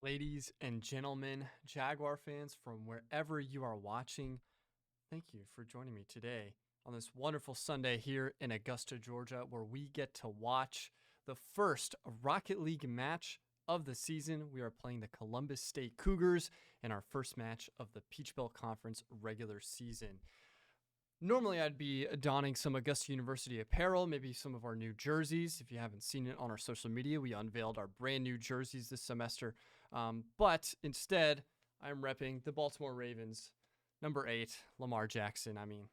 Ladies and gentlemen, Jaguar fans from wherever you are watching, thank you for joining me today on this wonderful Sunday here in Augusta, Georgia, where we get to watch the first Rocket League match of the season. We are playing the Columbus State Cougars in our first match of the Peach Belt Conference regular season. Normally, I'd be donning some Augusta University apparel, maybe some of our new jerseys. If you haven't seen it on our social media, we unveiled our brand new jerseys this semester. But instead, I'm repping the Baltimore Ravens, number 8, Lamar Jackson. I mean,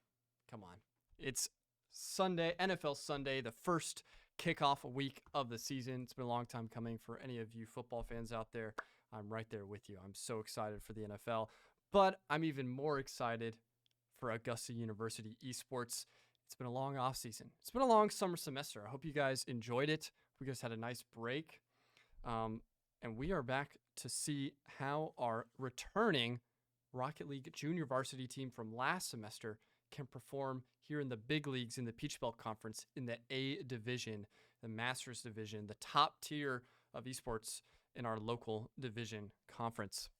come on. It's Sunday, NFL Sunday, the first kickoff week of the season. It's been a long time coming for any of you football fans out there. I'm right there with you. I'm so excited for the NFL, but I'm even more excited for Augusta University Esports. It's been a long off season. It's been a long summer semester. I hope you guys enjoyed it. We guys had a nice break. And we are back to see how our returning Rocket League junior varsity team from last semester can perform here in the big leagues in the Peach Belt Conference in the A division, the Masters division, the top tier of esports in our local division conference.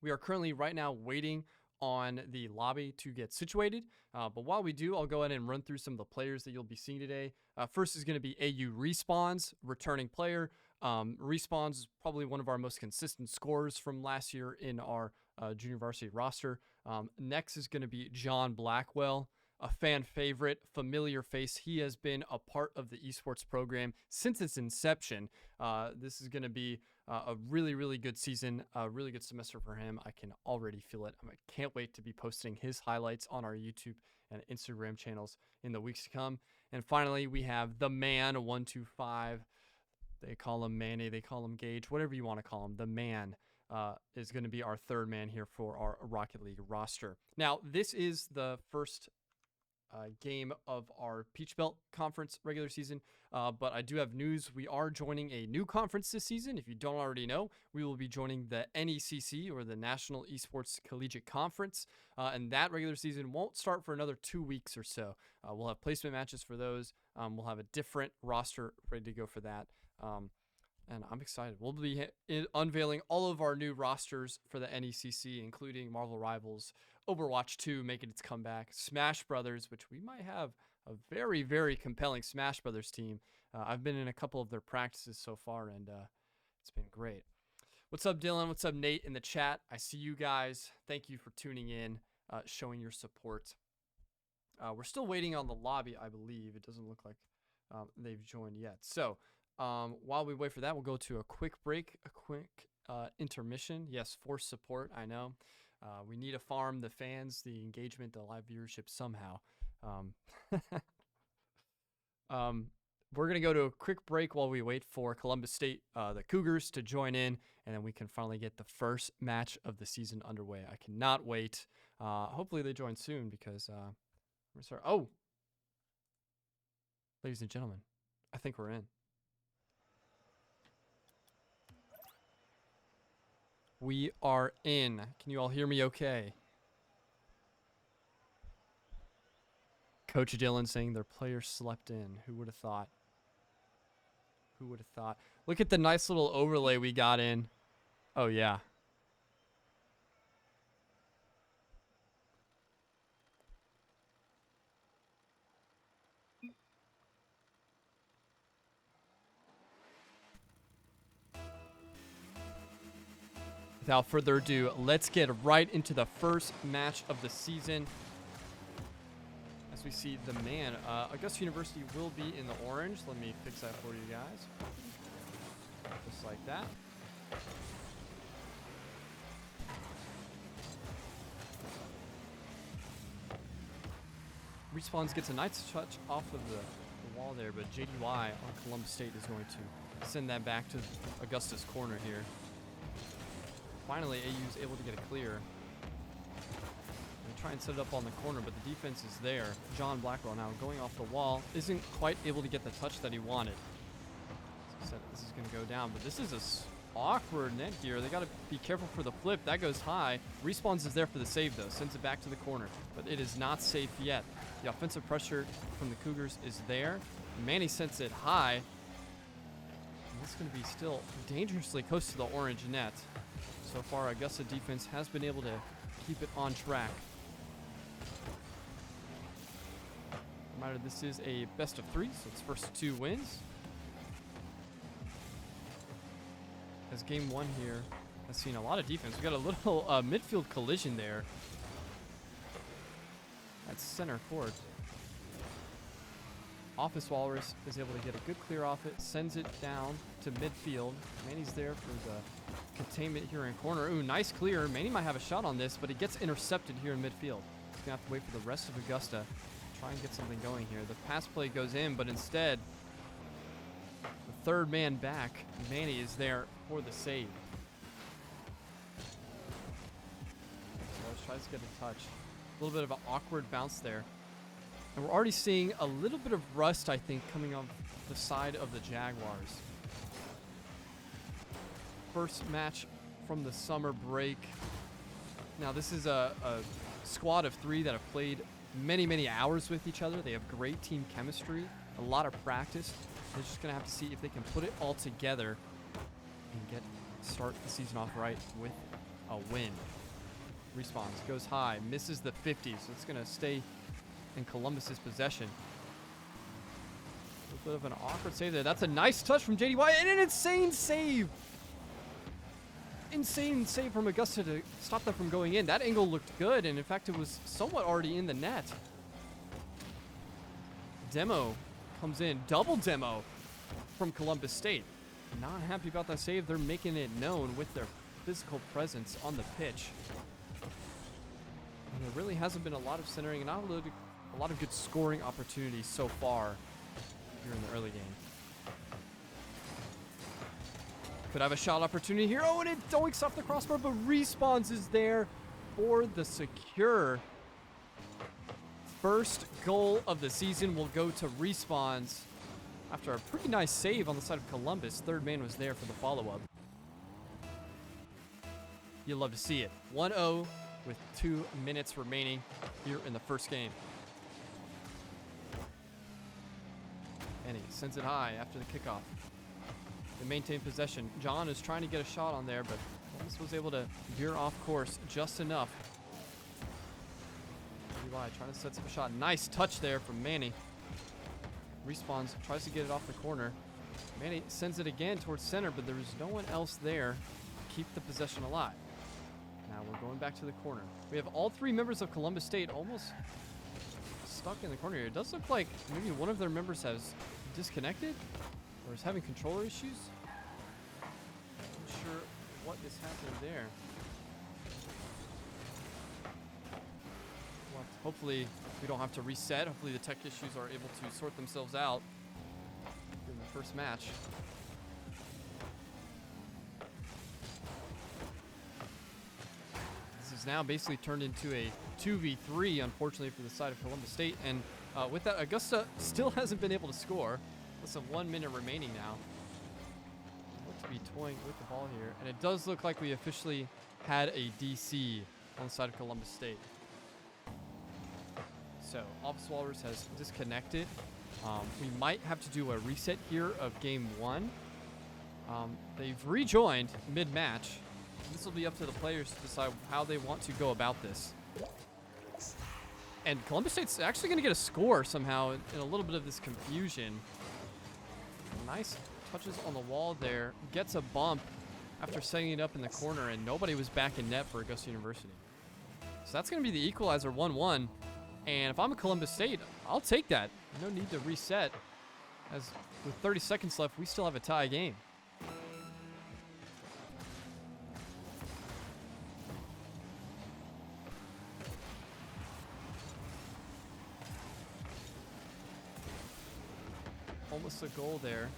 We are currently right now waiting on the lobby to get situated. But while we do, I'll go ahead and run through some of the players that you'll be seeing today. First is going to be AU Respawns, returning player. Respawns is probably one of our most consistent scorers from last year in our junior varsity roster. Next is going to be John Blackwell, a fan favorite, familiar face. He has been a part of the esports program since its inception. This is going to be a really, really good season, a really good semester for him. I can already feel it. I can't wait to be posting his highlights on our YouTube and Instagram channels in the weeks to come. And finally, we have the man 125. They call him Manny, they call him Gage, whatever you want to call him. The man is going to be our third man here for our Rocket League roster. Now, this is the first game of our Peach Belt Conference regular season, but I do have news. We are joining a new conference this season. If you don't already know, we will be joining the NECC, or the National Esports Collegiate Conference, and that regular season won't start for another 2 weeks or so. We'll have placement matches for those. We'll have a different roster ready to go for that. And I'm excited. We'll be unveiling all of our new rosters for the NECC, including Marvel Rivals, Overwatch 2 making its comeback, Smash Brothers, which we might have a very, very compelling Smash Brothers team. I've been in a couple of their practices so far, and it's been great. What's up, Dylan? What's up, Nate, in the chat? I see you guys. Thank you for tuning in, showing your support. We're still waiting on the lobby, I believe. It doesn't look like they've joined yet. So while we wait for that, we'll go to a quick break, a quick intermission. Yes, forced support, I know. We need to farm the fans, the engagement, the live viewership somehow. We're going to go to a quick break while we wait for Columbus State, the Cougars, to join in, and then we can finally get the first match of the season underway. I cannot wait. Hopefully they join soon because we're sorry. Oh, ladies and gentlemen, I think we're in. We are in. Can you all hear me okay? Coach Dylan saying their players slept in. Who would have thought? Who would have thought? Look at the nice little overlay we got in. Oh, yeah. Without further ado, let's get right into the first match of the season. As we see the man, Augusta University will be in the orange. Let me fix that for you guys. Just like that. Respawns gets a nice touch off of the wall there, but JDY on Columbus State is going to send that back to Augusta's corner here. Finally, AU's able to get a clear. They try and set it up on the corner, but the defense is there. John Blackwell now going off the wall. Isn't quite able to get the touch that he wanted. As I said, this is going to go down, but this is a awkward net here. They got to be careful for the flip. That goes high. Respawns is there for the save, though. Sends it back to the corner, but it is not safe yet. The offensive pressure from the Cougars is there. Manny sends it high. This is going to be still dangerously close to the orange net. So far, Augusta defense has been able to keep it on track. Reminder, this is a best of 3, so it's first 2 wins. As game 1 here has seen a lot of defense. We got a little midfield collision there. At center court. Office Walrus is able to get a good clear off it, sends it down to midfield. Manny's there for the containment here in corner. Ooh, nice clear. Manny might have a shot on this, but it gets intercepted here in midfield. He's gonna have to wait for the rest of Augusta. Try and get something going here. The pass play goes in, but instead, the third man back, Manny, is there for the save. So tries to get a touch. A little bit of an awkward bounce there. And we're already seeing a little bit of rust, I think, coming off the side of the Jaguars. First match from the summer break. Now, this is a squad of 3 that have played many, many hours with each other. They have great team chemistry, a lot of practice. They're just going to have to see if they can put it all together and start the season off right with a win. Respawns, goes high, misses the 50, so it's going to stay in Columbus's possession. A little bit of an awkward save there. That's a nice touch from JDY and an insane save. Insane save from Augusta to stop that from going in. That angle looked good, and in fact, it was somewhat already in the net. Demo comes in, double demo from Columbus State. Not happy about that save. They're making it known with their physical presence on the pitch. And there really hasn't been a lot of centering and not a lot of good scoring opportunities so far here in the early game. Could have a shot opportunity here. Oh, and it doinks off the crossbar, but Respawns is there for the secure. First goal of the season will go to Respawns after a pretty nice save on the side of Columbus. Third man was there for the follow-up. You'll love to see it. 1-0 with 2 minutes remaining here in the first game. And he sends it high after the kickoff. They maintain possession. John is trying to get a shot on there, but Columbus was able to veer off course just enough. Eli trying to set up a shot. Nice touch there from Manny. Respawns, tries to get it off the corner. Manny sends it again towards center, but there's no one else there to keep the possession alive. Now we're going back to the corner. We have all 3 members of Columbus State almost stuck in the corner here. It does look like maybe one of their members has disconnected or is having controller issues. Not sure what is happening there. Well, hopefully we don't have to reset. Hopefully the tech issues are able to sort themselves out in the first match. This is now basically turned into a 2v3, unfortunately, for the side of Columbus State. And with that, Augusta still hasn't been able to score. Less than 1 minute remaining now. Look to be toying with the ball here. And it does look like we officially had a DC on the side of Columbus State. So, Office Walrus has disconnected. We might have to do a reset here of game 1. They've rejoined mid-match. This will be up to the players to decide how they want to go about this. And Columbus State's actually going to get a score somehow in a little bit of this confusion. Nice touches on the wall there. Gets a bump after setting it up in the corner, and nobody was back in net for Augusta University. So that's going to be the equalizer, 1-1. And if I'm a Columbus State, I'll take that. No need to reset, as with 30 seconds left, we still have a tie game. Almost a goal there.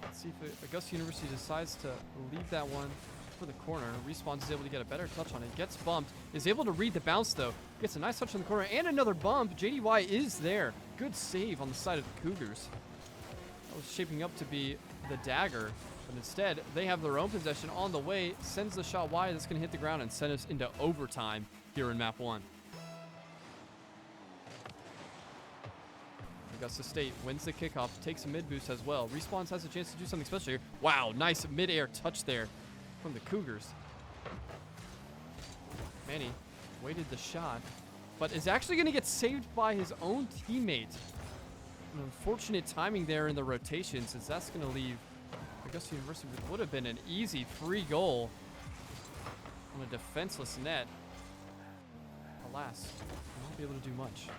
Let's see if Augusta University decides to leave that one for the corner. Respawns is able to get a better touch on it. Gets bumped. Is able to read the bounce, though. Gets a nice touch on the corner and another bump. JDY is there. Good save on the side of the Cougars. That was shaping up to be the dagger. But instead, they have their own possession on the way. Sends the shot wide. That's going to hit the ground and send us into overtime here in map 1. Augusta State wins the kickoff, takes a mid boost as well. Respawns has a chance to do something special here. Wow, nice mid-air touch there from the Cougars. Manny waited the shot, but is actually going to get saved by his own teammate. An unfortunate timing there in the rotation, since that's going to leave Augusta University with what would have been an easy free goal on a defenseless net. Alas, will not be able to do much.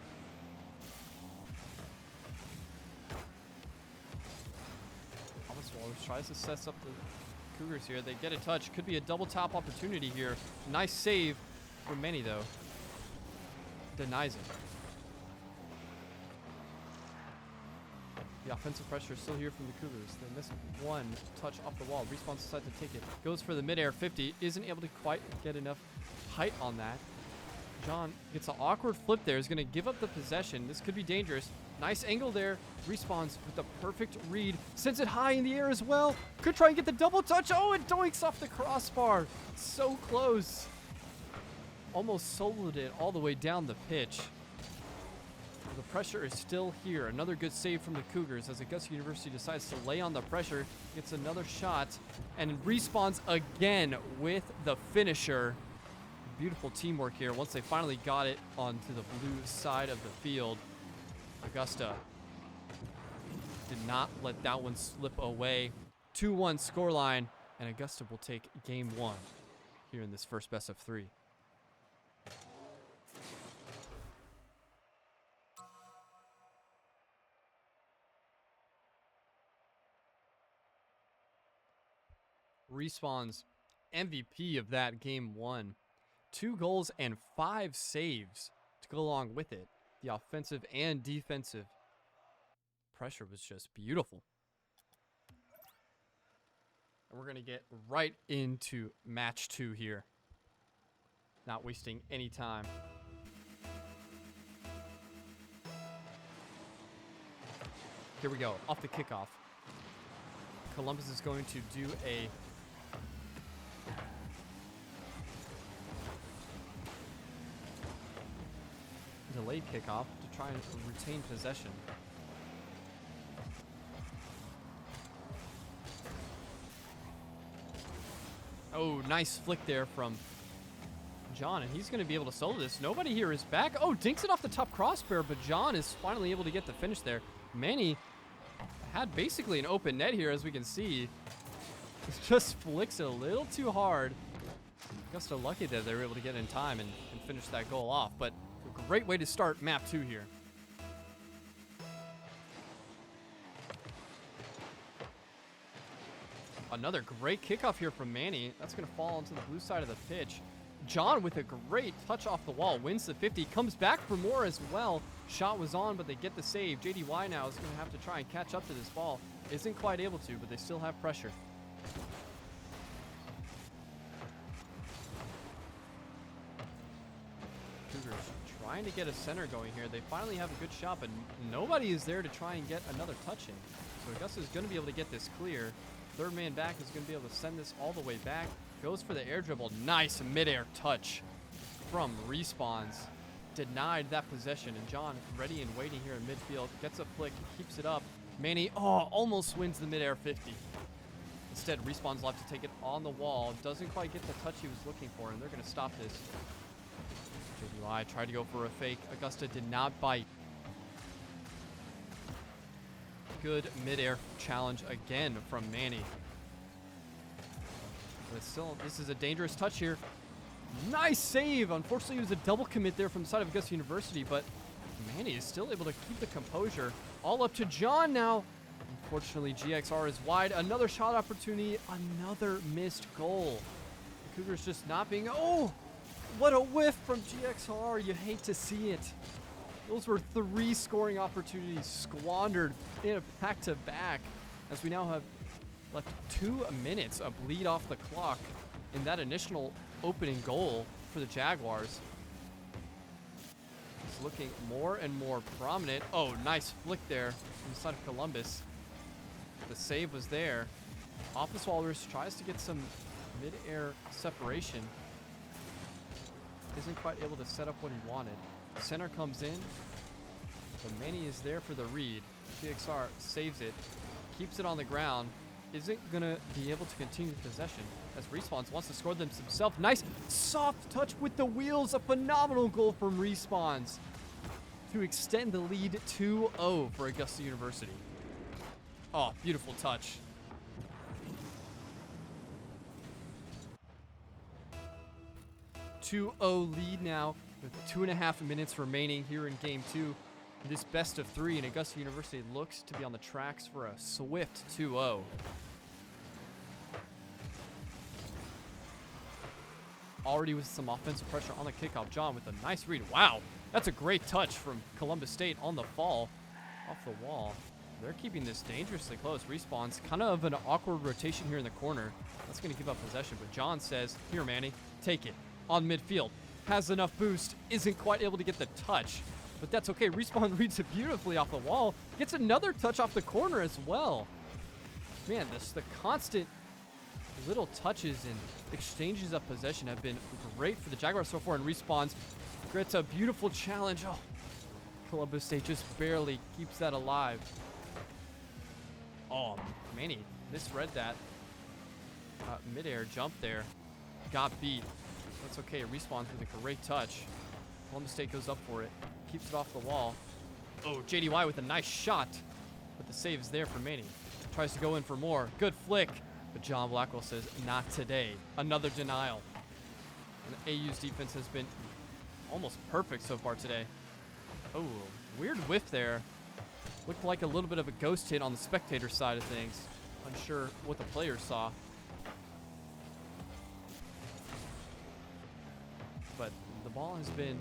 Thomas Wallace tries to set up the Cougars here. They get a touch. Could be a double tap opportunity here. Nice save from Manny, though. Denies it. The offensive pressure is still here from the Cougars. They miss one touch off the wall. Respawn decides to take it. Goes for the mid-air 50. Isn't able to quite get enough height on that. John gets an awkward flip there. Is going to give up the possession. This could be dangerous. Nice angle there. Respawns with the perfect read. Sends it high in the air as well. Could try and get the double touch. Oh, it doinks off the crossbar. So close. Almost soloed it all the way down the pitch. The pressure is still here. Another good save from the Cougars as Augusta University decides to lay on the pressure. Gets another shot and respawns again with the finisher. Beautiful teamwork here once they finally got it onto the blue side of the field. Augusta did not let that one slip away. 2-1 scoreline, and Augusta will take game one here in this first best of three. Respawn's MVP of that game one. 2 goals and 5 saves to go along with it. The offensive and defensive pressure was just beautiful. And we're going to get right into match 2 here. Not wasting any time. Here we go, off the kickoff. Columbus is going to do a delayed kickoff to try and retain possession. Oh, nice flick there from John, and he's going to be able to solo this. Nobody here is back. Oh, dinks it off the top crossbar, but John is finally able to get the finish there. Manny had basically an open net here, as we can see. Just flicks it a little too hard. Augusta lucky that they were able to get in time and finish that goal off, but a great way to start map 2 here. Another great kickoff here from Manny. That's going to fall onto the blue side of the pitch. John with a great touch off the wall, wins the 50, comes back for more as well. Shot was on, but they get the save. JDY now is going to have to try and catch up to this ball. Isn't quite able to, but they still have pressure. Cougars trying to get a center going here. They finally have a good shot, but nobody is there to try and get another touch in. So Augusta is going to be able to get this clear. Third man back is going to be able to send this all the way back. Goes for the air dribble. Nice mid-air touch from Respawns. Denied that possession, and John ready and waiting here in midfield. Gets a flick, keeps it up. Manny, almost wins the mid-air 50. Instead, Respawns left to take it on the wall. Doesn't quite get the touch he was looking for, and they're going to stop this. JDY tried to go for a fake. Augusta did not bite. Good mid-air challenge again from Manny. But still, this is a dangerous touch here. Nice save. Unfortunately, it was a double commit there from the side of Augusta University, but Manny is still able to keep the composure. All up to John now. Unfortunately, GXR is wide. Another shot opportunity. Another missed goal. The Cougars just not being... Oh, what a whiff from GXR. You hate to see it. Those were 3 scoring opportunities squandered in a back-to-back, as we now have left 2 minutes of bleed off the clock in that initial opening goal for the Jaguars. It's looking more and more prominent. Oh, nice flick there from the side of Columbus. The save was there. Office Walrus tries to get some mid-air separation. Isn't quite able to set up what he wanted. Center comes in. But Manny is there for the read. PXR saves it, keeps it on the ground. Isn't going to be able to continue possession as Respawns wants to score them himself. Nice soft touch with the wheels. A phenomenal goal from Respawns to extend the lead 2-0 for Augusta University. Oh, beautiful touch. Two 2-0 lead now with 2.5 minutes remaining here in game 2. This best of 3, and Augusta University looks to be on the tracks for a swift 2-0. Already with some offensive pressure on the kickoff. John with a nice read. Wow, that's a great touch from Columbus State on the fall off the wall. They're keeping this dangerously close. Respawns kind of an awkward rotation here in the corner. That's going to give up possession, but John says, here, Manny, take it. On midfield. Has enough boost. Isn't quite able to get the touch, but that's okay. Respawn reads it beautifully off the wall. Gets another touch off the corner as well. Man, the constant little touches and exchanges of possession have been great for the Jaguars so far, and Respawns gets a beautiful challenge. Oh, Columbus State just barely keeps that alive. Oh, Manny misread that. Midair jump there. Got beat. That's okay. Respawns with a great touch. Columbus State goes up for it. Keeps it off the wall. Oh, JDY with a nice shot. But the save is there for Manny. Tries to go in for more. Good flick. But John Blackwell says, not today. Another denial. And AU's defense has been almost perfect so far today. Oh, weird whiff there. Looked like a little bit of a ghost hit on the spectator side of things. Unsure what the players saw. But the ball has been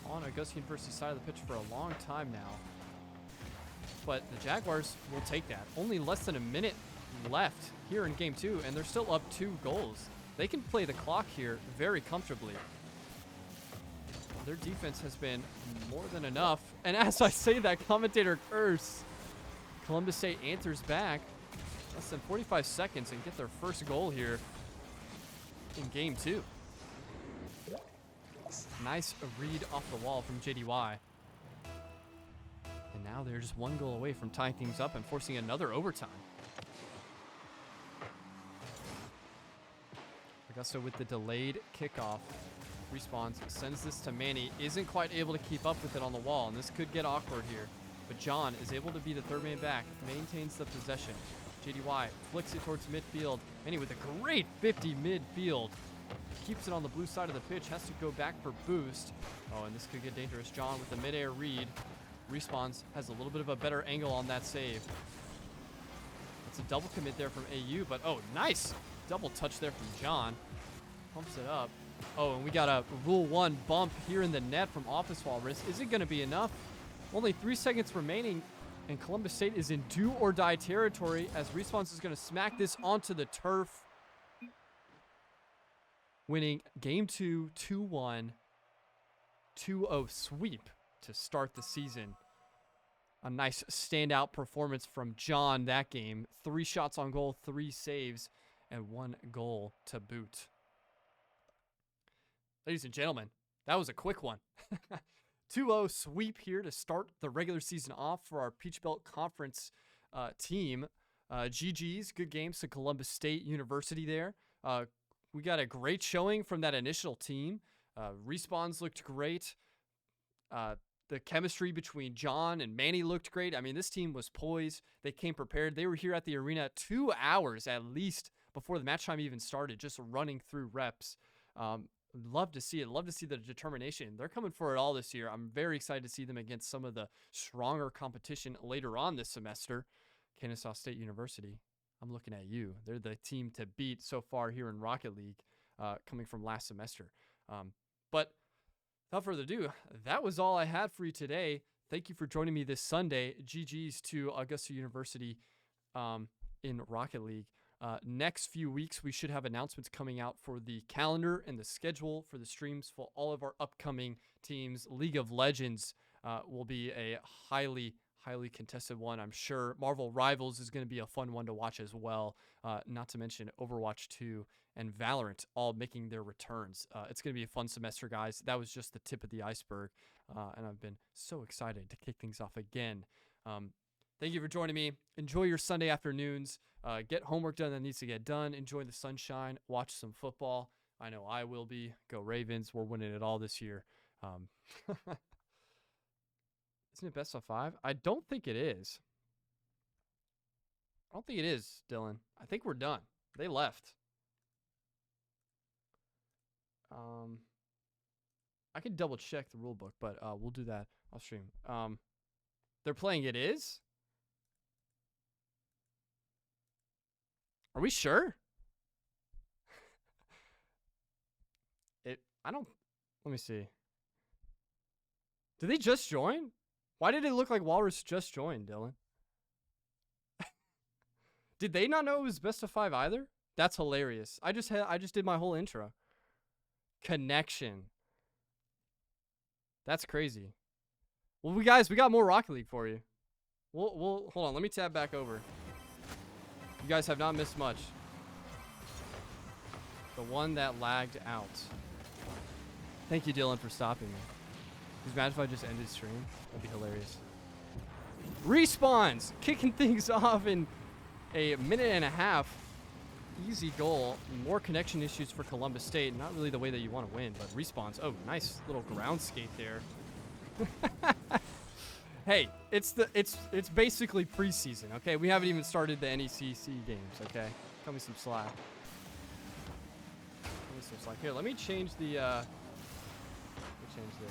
on Augusta University's side of the pitch for a long time now. But the Jaguars will take that. Only less than a minute left here in game 2, and they're still up 2 goals. They can play the clock here very comfortably. Their defense has been more than enough. And as I say that, commentator curse. Columbus State answers back. Less than 45 seconds and get their first goal here in game 2. Nice read off the wall from JDY. And now they're just 1 goal away from tying things up and forcing another overtime. Augusta with the delayed kickoff. Respawns, sends this to Manny. Isn't quite able to keep up with it on the wall, and this could get awkward here. But John is able to be the third man back, maintains the possession. JDY flicks it towards midfield. Manny with a great 50 midfield. Keeps it on the blue side of the pitch, has to go back for boost. Oh, and this could get dangerous. John with the midair read. Respawns, has a little bit of a better angle on that save. It's a double commit there from AU, but oh, nice double touch there from John. Pumps it up. Oh, and we got a Rule 1 bump here in the net from office wall wrist. Is it going to be enough? Only 3 seconds remaining, and Columbus State is in do or die territory as Respawns is going to smack this onto the turf. Winning game 2, 2-1, 2-0 sweep to start the season. A nice standout performance from John that game. 3 shots on goal, 3 saves, and 1 goal to boot. Ladies and gentlemen, that was a quick one. 2-0 sweep here to start the regular season off for our Peach Belt Conference team. GG's, good games to Columbus State University there. We got a great showing from that initial team. Respawns looked great. The chemistry between John and Manny looked great. I mean, this team was poised. They came prepared. They were here at the arena 2 hours at least before the match time even started, just running through reps. Love to see it. Love to see the determination. They're coming for it all this year. I'm very excited to see them against some of the stronger competition later on this semester. Kennesaw State University, I'm looking at you. They're the team to beat so far here in Rocket League, coming from last semester. But without further ado, that was all I had for you today. Thank you for joining me this Sunday. GG's to Augusta University in Rocket League. Next few weeks, we should have announcements coming out for the calendar and the schedule for the streams for all of our upcoming teams. League of Legends will be a highly contested one, I'm sure. Marvel Rivals is going to be a fun one to watch as well. Not to mention Overwatch 2 and Valorant all making their returns. It's going to be a fun semester, guys. That was just the tip of the iceberg. and I've been so excited to kick things off again. Thank you for joining me. Enjoy your Sunday afternoons. Get homework done that needs to get done. Enjoy the sunshine. Watch some football. I know I will be. Go Ravens. We're winning it all this year. Isn't it best of 5? I don't think it is. I don't think it is, Dylan. I think we're done. They left. I can double check the rule book, but we'll do that off stream. They're playing it is? Are we sure? Let me see. Did they just join? Why did it look like Walrus just joined, Dylan? Did they not know it was best of 5 either? That's hilarious. I just did my whole intro. Connection. That's crazy. Well, we got more Rocket League for you. We'll hold on. Let me tab back over. You guys have not missed much. The one that lagged out. Thank you, Dylan, for stopping me. Can you imagine if I just ended stream? That'd be hilarious. Respawns, kicking things off in a minute and a half. Easy goal. More connection issues for Columbus State. Not really the way that you want to win, but Respawns. Oh, nice little ground skate there. Hey, it's basically preseason, okay? We haven't even started the NECC games, okay? Cut me some slack. Here, let me change the change this.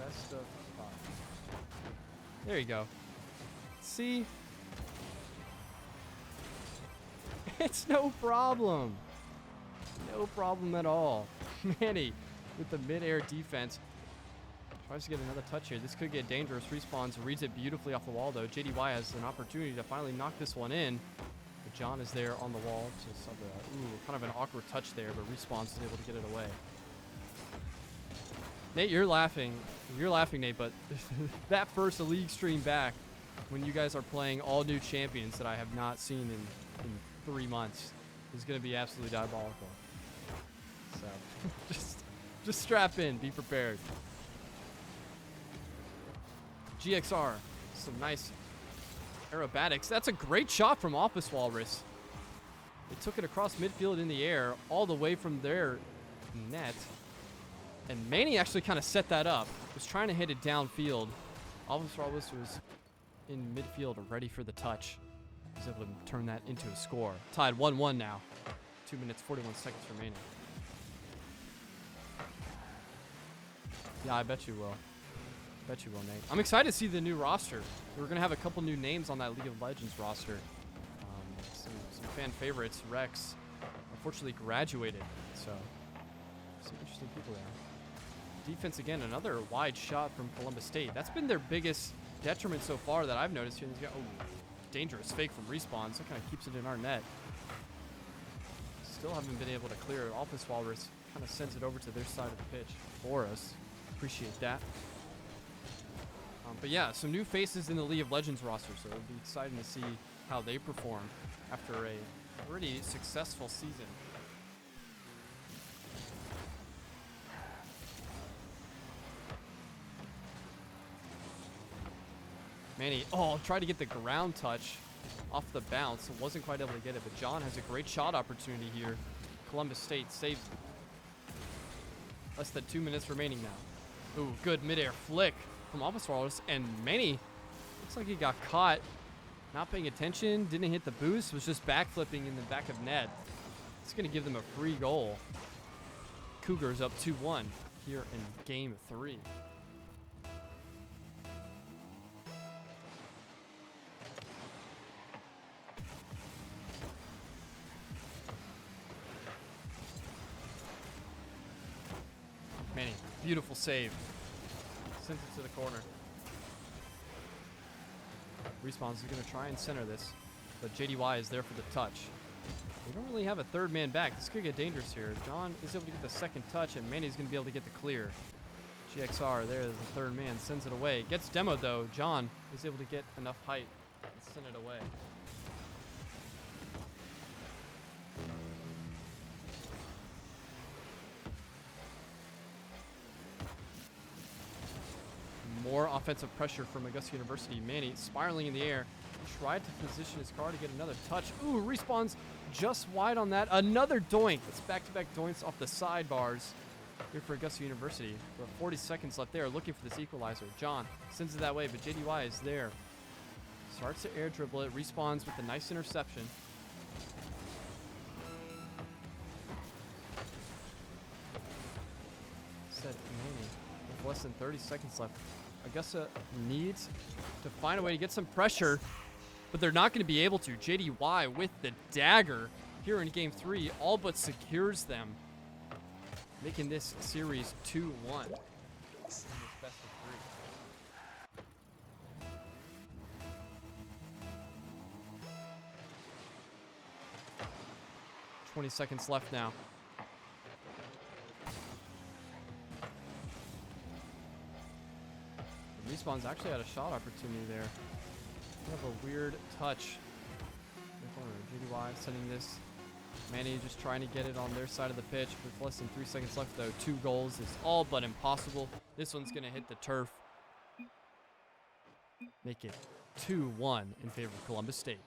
Best of 5. There you go. See? It's no problem. No problem at all. Manny with the mid-air defense. Tries to get another touch here. This could get dangerous. Respawns reads it beautifully off the wall, though. JDY has an opportunity to finally knock this one in. But John is there on the wall to sub it. Ooh, kind of an awkward touch there, but Respawns is able to get it away. Nate, you're laughing. You're laughing, Nate, but that first league stream back when you guys are playing all new champions that I have not seen in 3 months is going to be absolutely diabolical. So just strap in. Be prepared. GXR. Some nice aerobatics. That's a great shot from Office Walrus. They took it across midfield in the air all the way from their net. And Manny actually kind of set that up. Was trying to hit it downfield. Office Walrus was in midfield ready for the touch. He's able to turn that into a score. Tied 1-1 now. 2 minutes, 41 seconds remaining. Yeah, I bet you will. Bet you will, Nate. I'm excited to see the new roster. We're going to have a couple new names on that League of Legends roster. Some fan favorites. Rex unfortunately graduated. So, some interesting people there. Defense again, another wide shot from Columbus State. That's been their biggest detriment so far that I've noticed here. Oh, dangerous fake from Respawns. That kind of keeps it in our net. Still haven't been able to clear it. Office Walrus kind of sends it over to their side of the pitch for us. Appreciate that. But yeah, some new faces in the League of Legends roster, so it'll be exciting to see how they perform after a pretty successful season. Manny, tried to get the ground touch off the bounce. Wasn't quite able to get it, but John has a great shot opportunity here. Columbus State saves it. Less than 2 minutes remaining now. Ooh, good midair flick from Office Walrus, and Manny looks like he got caught not paying attention, didn't hit the boost, was just backflipping in the back of net. It's going to give them a free goal. Cougars up 2-1 here in game 3. Manny, beautiful save. Sent it to the corner. Respawns is going to try and center this, but JDY is there for the touch. We don't really have a third man back. This could get dangerous here. John is able to get the second touch, and Manny's going to be able to get the clear. GXR, there's the third man, sends it away. Gets demoed, though. John is able to get enough height and send it away. more offensive pressure from Augusta University. Manny spiraling in the air. Tried to position his car to get another touch. Ooh, respawns just wide on that. Another doink. It's back-to-back doinks off the sidebars here for Augusta University. We have 40 seconds left there, looking for this equalizer. John sends it that way, but JDY is there. Starts to air dribble it. Respawns with a nice interception. Said Manny with less than 30 seconds left. Augusta needs to find a way to get some pressure, but they're not going to be able to. JDY with the dagger here in game 3 all but secures them, making this series 2-1. Best of 3. 20 seconds left now. Respawn's actually had a shot opportunity there. Kind of a weird touch. JDY sending this. Manny just trying to get it on their side of the pitch with less than 3 seconds left, though. 2 goals is all but impossible. This one's going to hit the turf. Make it 2-1 in favor of Columbus State.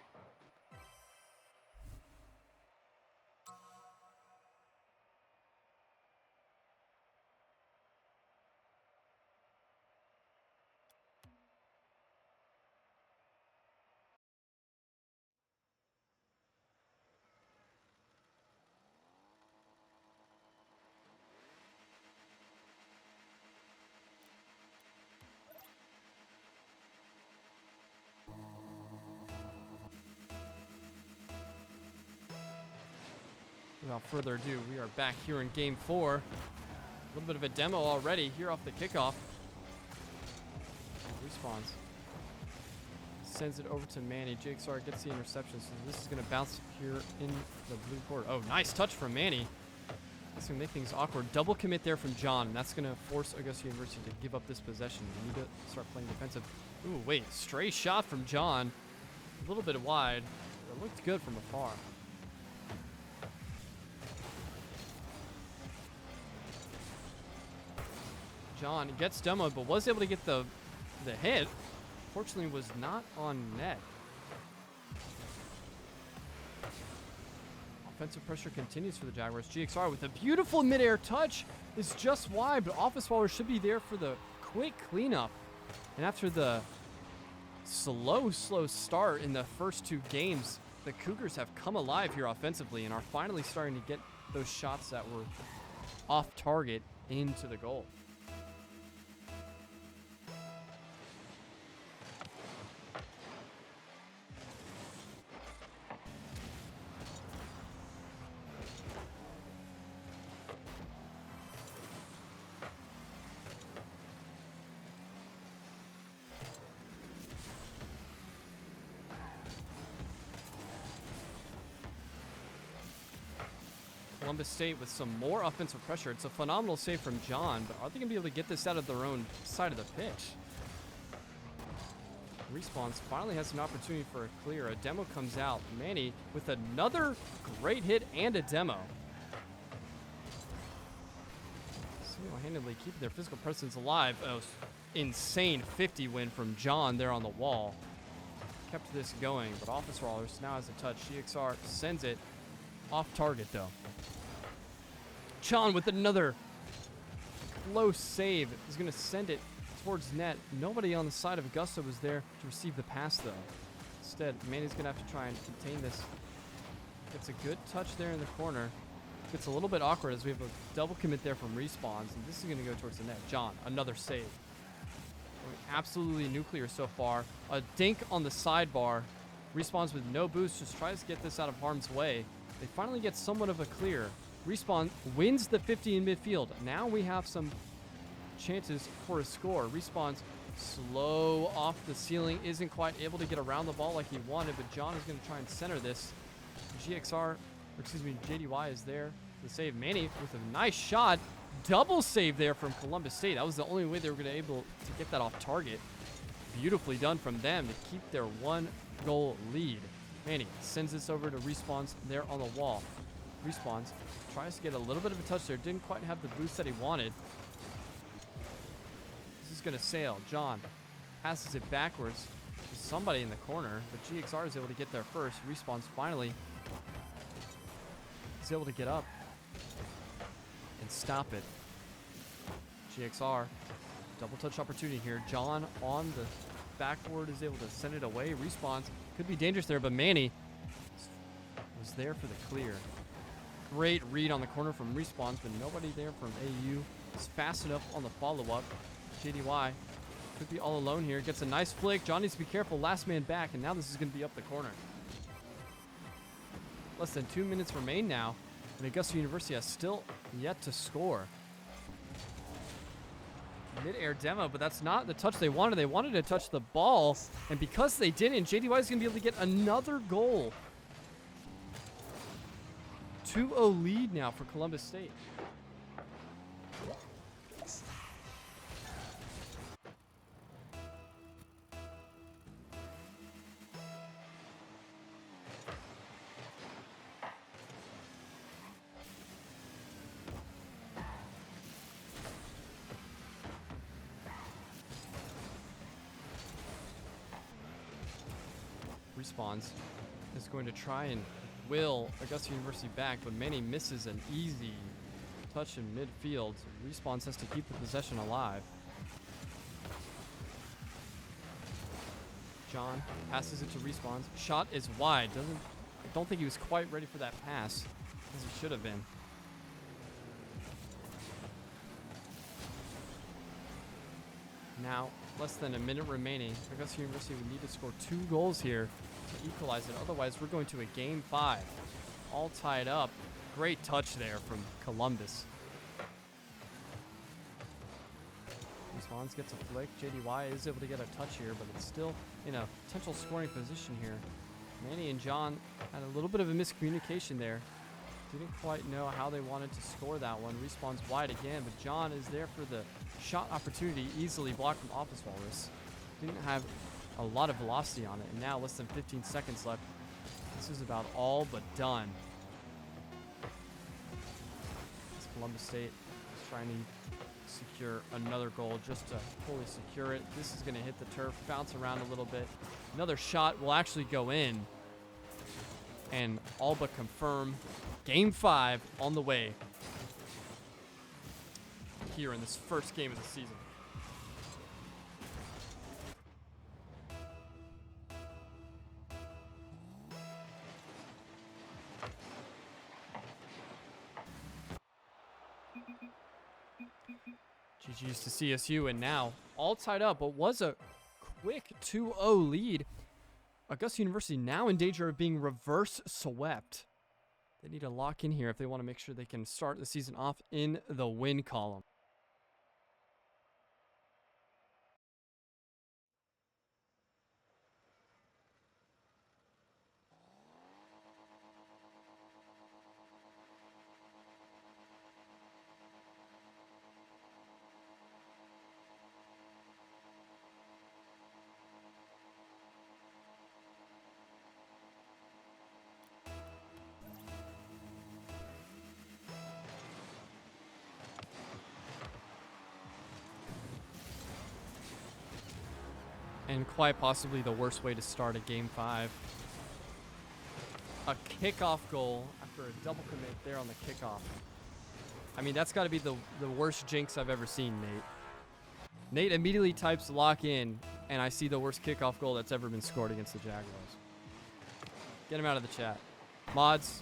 Without further ado, we are back here in game 4. A little bit of a demo already here off the kickoff. Respawns. Sends it over to Manny. JXR gets the interception, so this is going to bounce here in the blue court. Oh, nice touch from Manny. That's going to make things awkward. Double commit there from John, and that's going to force Augusta University to give up this possession. We need to start playing defensive. Ooh, wait. Stray shot from John. A little bit wide. It looked good from afar. John gets demoed, but was able to get the hit. Fortunately, was not on net. Offensive pressure continues for the Jaguars. GXR with a beautiful midair touch is just wide, but Office Waller should be there for the quick cleanup. And after the slow start in the first 2 games, the Cougars have come alive here offensively and are finally starting to get those shots that were off target into the goal. Columbus State with some more offensive pressure. It's a phenomenal save from John, but are they going to be able to get this out of their own side of the pitch? Respawns finally has an opportunity for a clear. A demo comes out. Manny with another great hit and a demo. Single-handedly keeping their physical presence alive. Oh, insane 50 win from John there on the wall. Kept this going, but Office Rollers now has a touch. GXR sends it off target, though. John with another close save is going to send it towards net. Nobody on the side of Augusta was there to receive the pass, though. Instead, Manny's going to have to try and contain this. Gets a good touch there in the corner. Gets a little bit awkward as we have a double commit there from Respawns, and this is going to go towards the net. John, another save. Absolutely nuclear so far. A dink on the sidebar. Respawns with no boost, just tries to get this out of harm's way. They finally get somewhat of a clear. Respawn wins the 50 in midfield. Now we have some chances for a score. Respawn's slow off the ceiling, isn't quite able to get around the ball like he wanted, but John is going to try and center this. JDY is there to save. Manny with a nice shot. Double save there from Columbus State. That was the only way they were going to be able to get that off target. Beautifully done from them to keep their 1-goal lead. Manny sends this over to Respawns there on the wall. Respawns tries to get a little bit of a touch there. Didn't quite have the boost that he wanted. This is is going to sail. John passes it backwards to somebody in the corner, but GXR is able to get there first. Respawns finally is able to get up and stop it. GXR, double touch opportunity here. John on the backboard is able to send it away. Respawns, could be dangerous there, but Manny was there for the clear. Great read on the corner from Respawns, but nobody there from AU. Is fast enough on the follow-up. JDY could be all alone here. Gets a nice flick. John needs to be careful. Last man back, and now this is going to be up the corner. Less than 2 minutes remain now, and Augusta University has still yet to score. Mid-air demo, but that's not the touch they wanted. They wanted to touch the ball, and because they didn't, JDY is going to be able to get another goal. 2-0 lead now for Columbus State. Respawns is going to try and will Augusta University back, but Manny misses an easy touch in midfield. Respawns has to keep the possession alive. John passes it to Respawns. Shot is wide. I don't think he was quite ready for that pass, as he should have been. Now, less than a minute remaining. Augusta University would need to score 2 goals here to equalize it. Otherwise, we're going to a game 5. All tied up. Great touch there from Columbus. Respawns gets a flick. JDY is able to get a touch here, but it's still in a potential scoring position here. Manny and John had a little bit of a miscommunication there. Didn't quite know how they wanted to score that one. Respawns wide again, but John is there for the shot opportunity, easily blocked from Office Walrus. Didn't have a lot of velocity on it, and now less than 15 seconds left. This is about all but done. As Columbus State is trying to secure another goal just to fully secure it. This is going to hit the turf, bounce around a little bit. Another shot will actually go in and all but confirm Game 5 on the way here in this first game of the season. GG's to CSU, and now all tied up. What was a quick 2-0 lead. Augusta University now in danger of being reverse swept. They need to lock in here if they want to make sure they can start the season off in the win column. And quite possibly the worst way to start a Game 5. A kickoff goal after a double commit there on the kickoff. I mean, that's got to be the worst jinx I've ever seen, Nate. Nate immediately types lock in, and I see the worst kickoff goal that's ever been scored against the Jaguars. Get him out of the chat. Mods,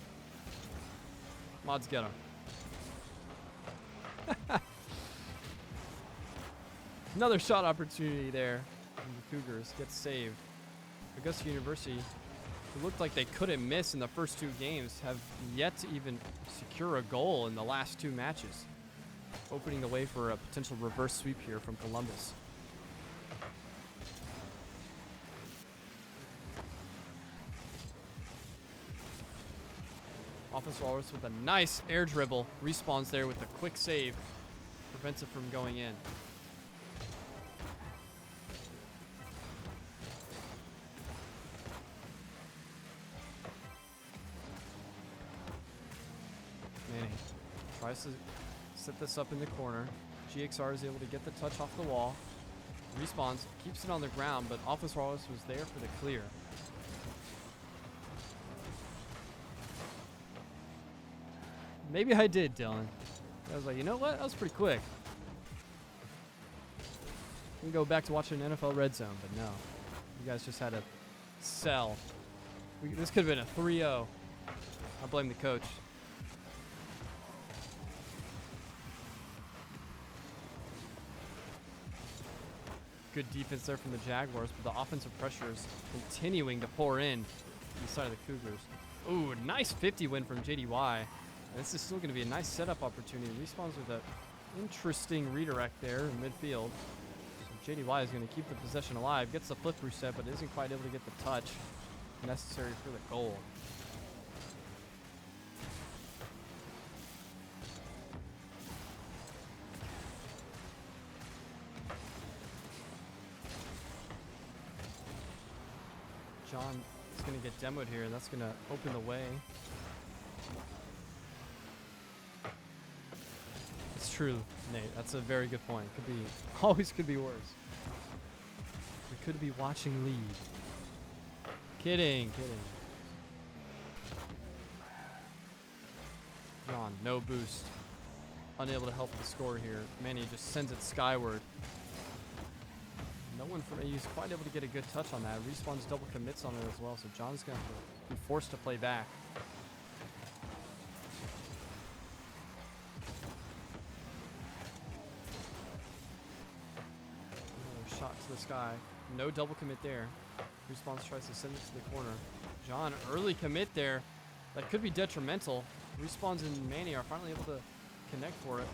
get him. Another shot opportunity there. The Cougars gets saved. Augusta University, who looked like they couldn't miss in the first 2 games, have yet to even secure a goal in the last 2 matches, opening the way for a potential reverse sweep here from Columbus. Office Walrus with a nice air dribble. Respawns there with a quick save. Prevents it from going in. Manny tries to set this up in the corner. GXR is able to get the touch off the wall. Respawns, keeps it on the ground, but Office Wallace was there for the clear. Maybe I did, Dylan. I was like, you know what? That was pretty quick. We can go back to watching NFL Red Zone, but no. You guys just had to sell. This could have been a 3-0. I blame the coach. Good defense there from the Jaguars, but the offensive pressure is continuing to pour in on the side of the Cougars. Ooh, nice 50 win from JDY. And this is still going to be a nice setup opportunity. Respawns with an interesting redirect there in midfield. So JDY is going to keep the possession alive. Gets the flip reset, but isn't quite able to get the touch necessary for the goal. John is going to get demoed here, and that's going to open the way. It's true, Nate. That's a very good point. Could be, always could be worse. We could be watching lead. Kidding. John, no boost. Unable to help the score here. Manny just sends it skyward. No one from AU is quite able to get a good touch on that. Respawn's double commits on it as well, so John's going to be forced to play back. Another shot to the sky. No double commit there. Respawn tries to send it to the corner. John, early commit there. That could be detrimental. Respawns and Manny are finally able to connect for it.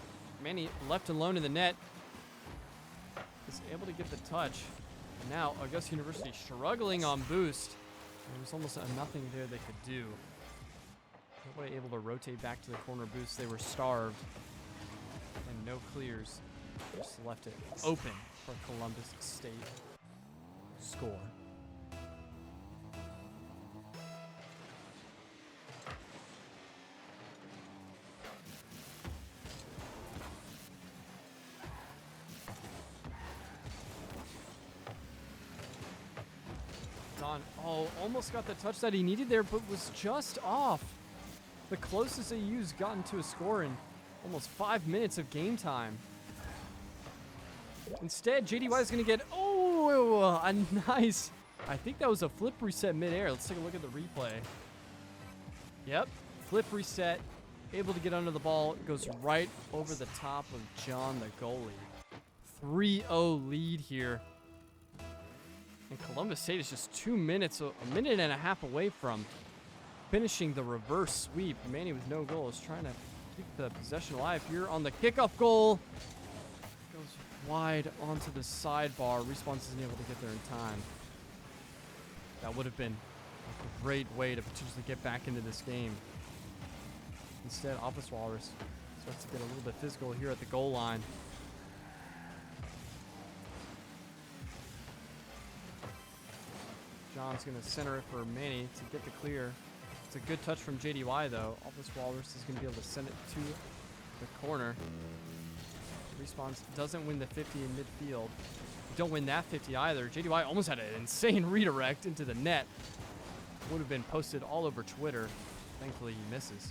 Manny left alone in the net. Is able to get the touch. And now Augusta University struggling on boost. There was almost nothing there they could do. Nobody able to rotate back to the corner boost. They were starved. And no clears. Just left it open for Columbus State. Score. Oh, almost got the touch that he needed there, but was just off. The closest AU's gotten to a score in almost 5 minutes of game time. Instead, JDY is going to get, a nice, I think that was a flip reset midair. Let's take a look at the replay. Yep, flip reset, able to get under the ball. It goes right over the top of John, the goalie. 3-0 lead here. And Columbus State is just 2 minutes, a minute and a half away from finishing the reverse sweep. Manny with no goal is trying to keep the possession alive here on the kickoff goal. Goes wide onto the sidebar. Respawn isn't able to get there in time. That would have been a great way to potentially get back into this game. Instead, Office Walrus starts to get a little bit physical here at the goal line. John's going to center it for Manny to get the clear. It's a good touch from JDY, though. Office Walrus is going to be able to send it to the corner. Respawns doesn't win the 50 in midfield. Don't win that 50 either. JDY almost had an insane redirect into the net. Would have been posted all over Twitter. Thankfully, he misses.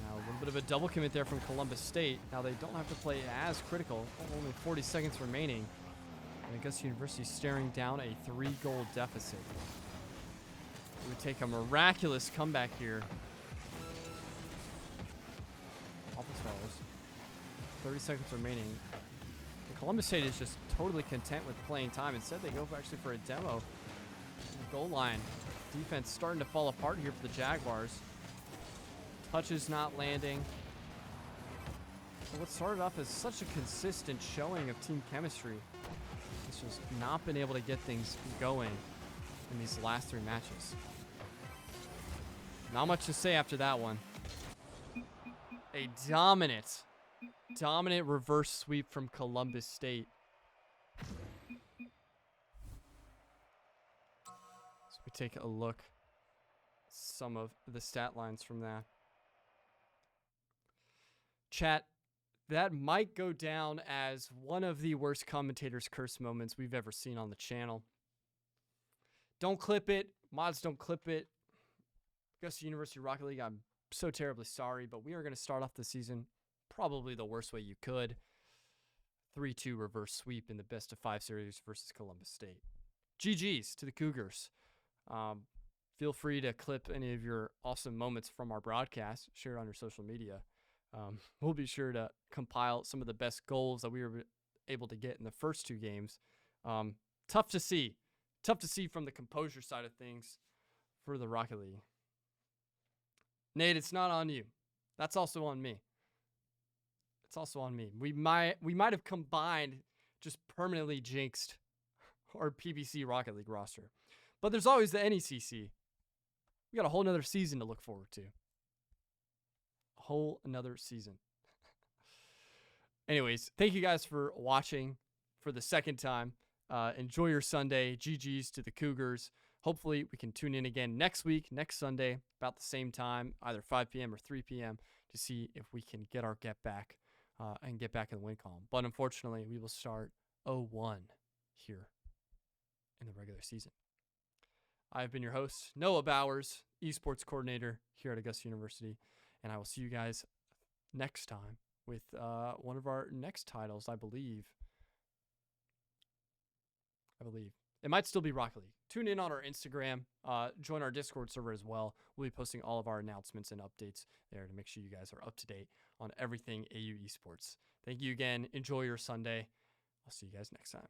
Now, a little bit of a double commit there from Columbus State. Now, they don't have to play as critical. Only 40 seconds remaining. And Augusta University staring down a 3-goal deficit. It would take a miraculous comeback here. Office Walrus. 30 seconds remaining. And Columbus State is just totally content with playing time. Instead, they go actually for a demo. The goal line. Defense starting to fall apart here for the Jaguars. Touches not landing. So what started off as such a consistent showing of team chemistry, it's just not been able to get things going in these last 3 matches. Not much to say after that one. A dominant reverse sweep from Columbus State. So we take a look at some of the stat lines from that. Chat, that might go down as one of the worst commentators' curse moments we've ever seen on the channel. Don't clip it. Mods, don't clip it. Augusta University Rocket League, I'm so terribly sorry, but we are going to start off the season probably the worst way you could. 3-2 reverse sweep in the best of 5 series versus Columbus State. GG's to the Cougars. Feel free to clip any of your awesome moments from our broadcast, share it on your social media. We'll be sure to compile some of the best goals that we were able to get in the first 2 games. Tough to see from the composure side of things for the Rocket League. Nate, it's not on you. That's also on me. It's also on me. We might have combined, just permanently jinxed our PBC Rocket League roster. But there's always the NECC. We got a whole nother season to look forward to. A whole another season. Anyways, thank you guys for watching for the second time. Enjoy your Sunday. GG's to the Cougars. Hopefully we can tune in again next week, next Sunday, about the same time, either 5 p.m. or 3 p.m. to see if we can get our get back and get back in the win column. But unfortunately, we will start 0-1 here in the regular season. I've been your host, Noah Bowers, Esports Coordinator here at Augusta University, and I will see you guys next time with one of our next titles, I believe. It might still be Rocket League. Tune in on our Instagram. Join our Discord server as well. We'll be posting all of our announcements and updates there to make sure you guys are up to date on everything AU Esports. Thank you again. Enjoy your Sunday. I'll see you guys next time.